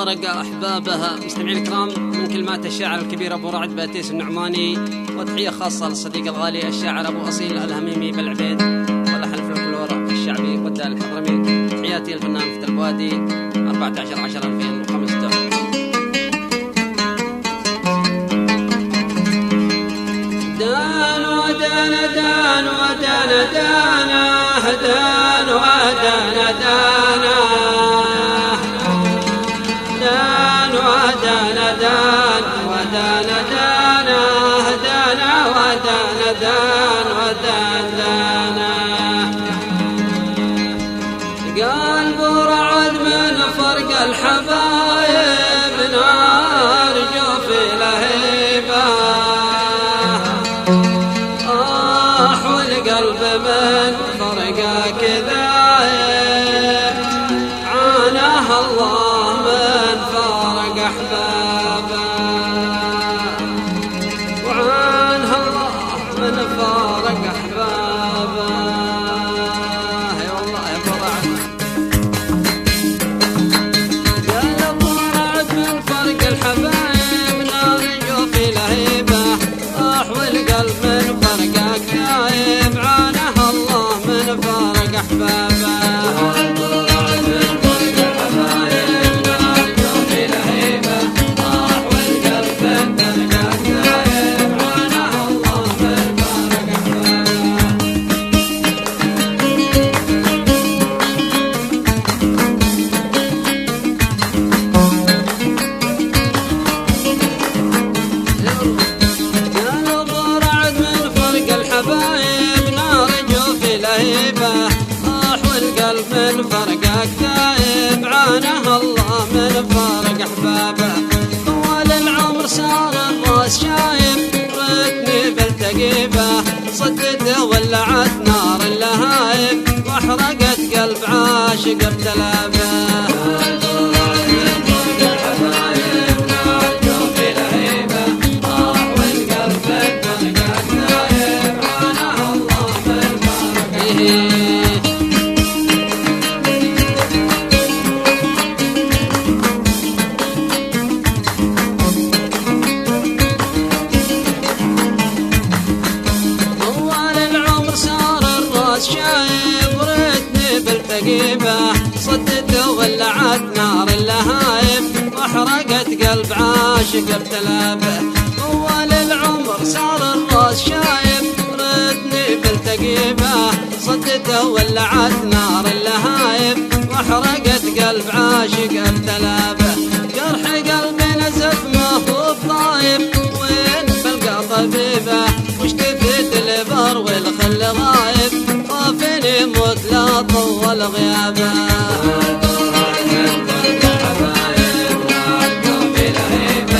فارق أحبابها. مستمعين الكرام، من كلمات الشاعر الكبير أبو رعد باتيس النعماني، وتحية خاصة للصديق الغالي الشاعر أبو أصيل الهميمي بالعبيد، ولحن الفلكلور الشعبي والدال الحضرمي. تحياتي للفنان فتى البوادي 14/10/2015. دان ودان دان ودان دانا دان ودان دانا دان ودان دان ودان دانا دانا ودان دان ودان دانا. قلب رعد من فرق الحبايب، نرجو في لهيبه والقلب من فرقك ذايب، عاناه الله من فارق أحبابه، وعانه الله من فارق أحبابه. يا والله يا أبو رعد، يا أبو رعد من فرق الحبايب، نرجو في لهيبه والقلب من فرقك ذايب، عانه الله من فارق أحبابه. من فرقك ذايب، عانه الله من فارق أحبابه. طوال العمر صار الراس شايب، ردني بلتقيبه، صدته ولعت نار اللهايب، واحرقت قلب عاشق ابتلابه. صدته ولعت نار اللهايب، واحرقت قلب عاشق ابتلابه. طوال العمر صار الراس شايب، ردني بلتقيبه، صدته ولعت نار اللهايب، واحرقت قلب عاشق ابتلابه. جرح قلبي نزف ما هو بطايب، وين بلقى طبيبه، وش كفيت البر والخل غايب، خافني موت لا طول غيابه.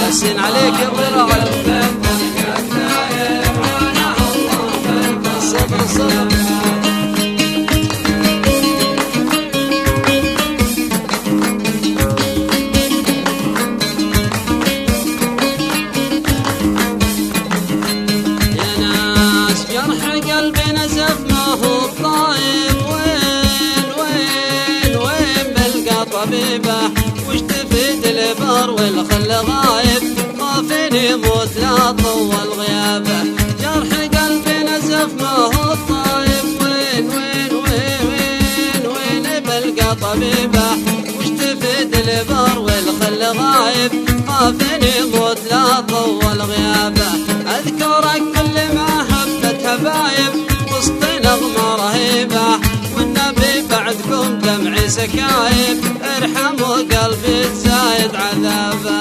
حسين عليك يا ابو رعد، صبر صبر. يا ناس جرح قلبي نزف ما هو طايب، وين بلقى طبيبه، وش تفيد البر والخل غايب، خافني موت لا طول غيابه. جرح قلبي نزف ما هو طايب، وين بلقى طبيبه، وش تفيد البر والخل غايب، خافني موت لا طول غيابه. اذكرك كل ما هبت هبايب، وسط نغمه رهيبه، والنبي بعدكم دمعي سكايب، ارحموا قلبي تزايد عذابه.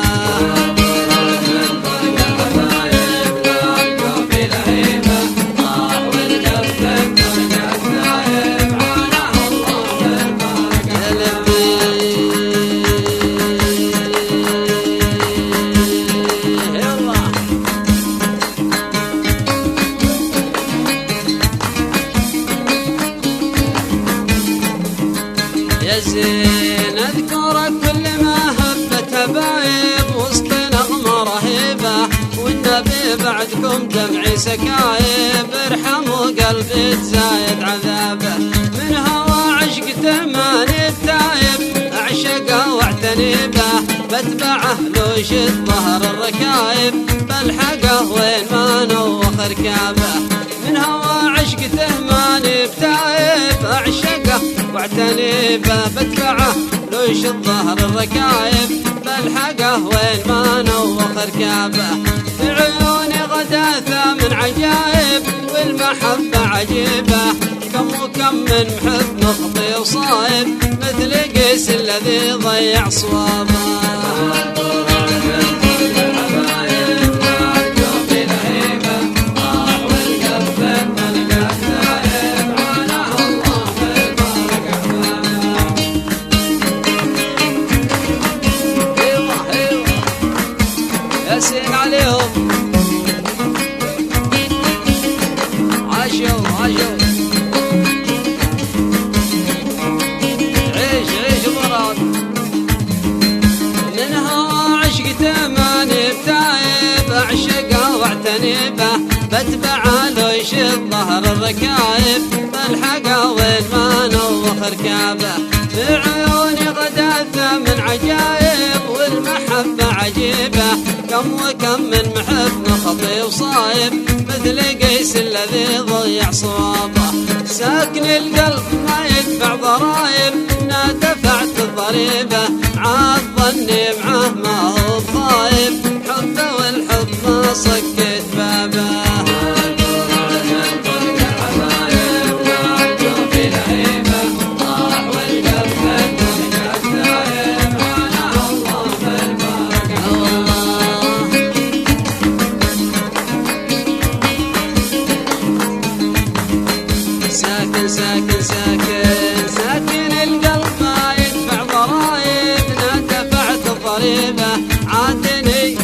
يا زين اذكرك كل ما هبت هبايب، وسط نغمه رهيبه، والنبي بعدكم دمعي سكايب، ارحموا قلبي تزايد عذابه. من هوى عشقته ماني بتايب، اعشقه واعتني به، بتبعه لو شد ظهر الركايب بلحقه وين ما نوخ ركابه من هوى عشقته ماني بتايب أعشقه واعتني به بتبعه لو يشد ظهر الركايب بلحقه وين ما نوخ ركابه في عيوني غداثة من عجايب والمحبة عجيبة كم وكم من محب نخطي وصايب مثل قيس الذي ضيع صوابه ياسين عليهم عاشوا عيش مراد منها عشقته ماني بتايب أعشقه واعتني به بتبعه لو يشد ظهر الركايب بلحقه وين ما نوخ ركابه في عيوني غداثة من عجايب والمحبة عجيبة كم وكم من محب نخطي وصايب مثل قيس الذي ضيع صوابه ساكن القلب ما يدفع ضرايب لا دفعت الضريبة عاد ظني معه ما هو بخايب حبه والحب ما صكت بابه ساكن القلب ما يدفع ضرايب لا دفعت الضريبة عادني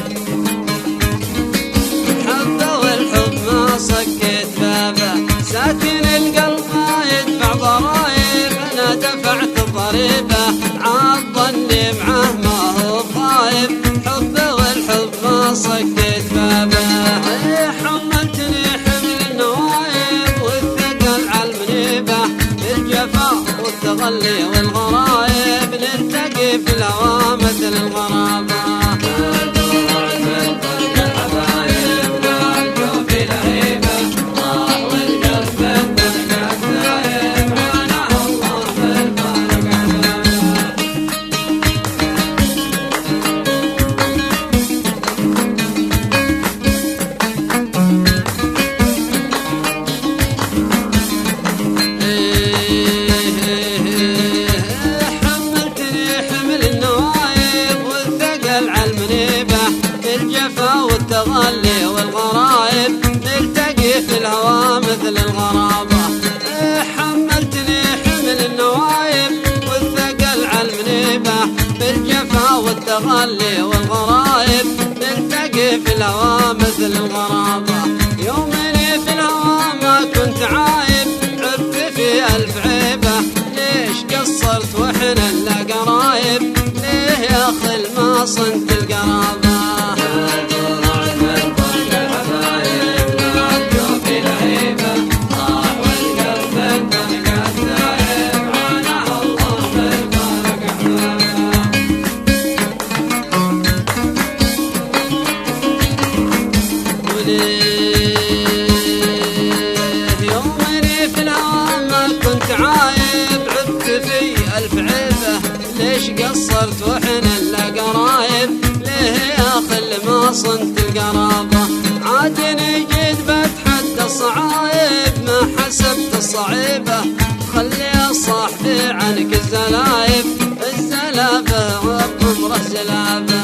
حبه والحب ما صكت بابه ساكن القلب ما يدفع ضرايب لا دفعت الضريبة عاد ظني معه ما هو بخايب حبه والحب ما صكت بابه حملتني حمل النوايب والثقل عالمنيبة الجفا والتغلي والغرايب نلتقي في الهوى مثل الغرابة والتغلي والغرايب نلتقي في الهوى مثل الغرابة حملتني حمل النوايب والثقل عالمنيبة بالجفا والتغلي والغرايب نلتقي في الهوى مثل الغرابة يومني في الهوى ما كنت عايب عبت في ألف عيبة ليش قصرت وحنا لا قرايب ليه يا خل ما صنت القرابة يومني في الهوى ما كنت عايب عبت في ألف عيبة ليش قصرت وحنا لا قرايب ليه يا خل ما صنت القرابة عادني جيت بتحدى الصعايب ما حسبت الصعيبة خلي صاحبي عنك الزلايب الزلابة وعمره زلابة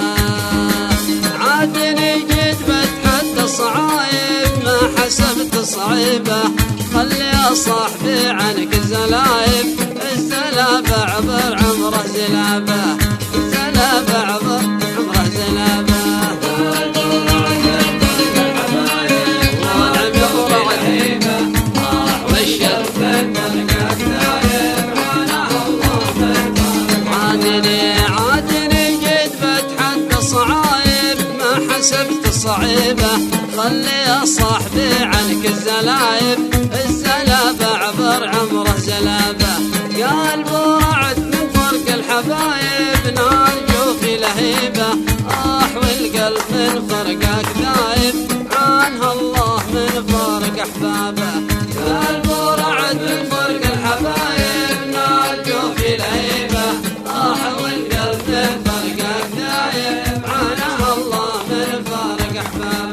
عادني جيت بتحدى الصعايب ما حسبت الصعيبة خلي صاحبي عنك الزلايب الزلابة عبر عمره زلابة الزلابة عبر عمره زلابة عادني جيت بتحدى الصعايب ما حسبت الصعيبة خلي صاحبي عنك الزلايب الزلابة عبر عمره زلابة قلب ورعد من فرق الحبايب فرقك دايم عنها الله من فرق أحبابه قلب رعد من فرق الحبايب نرجو في الهيبة والقلب من فرقك دايم عنها الله من فرق أحبابه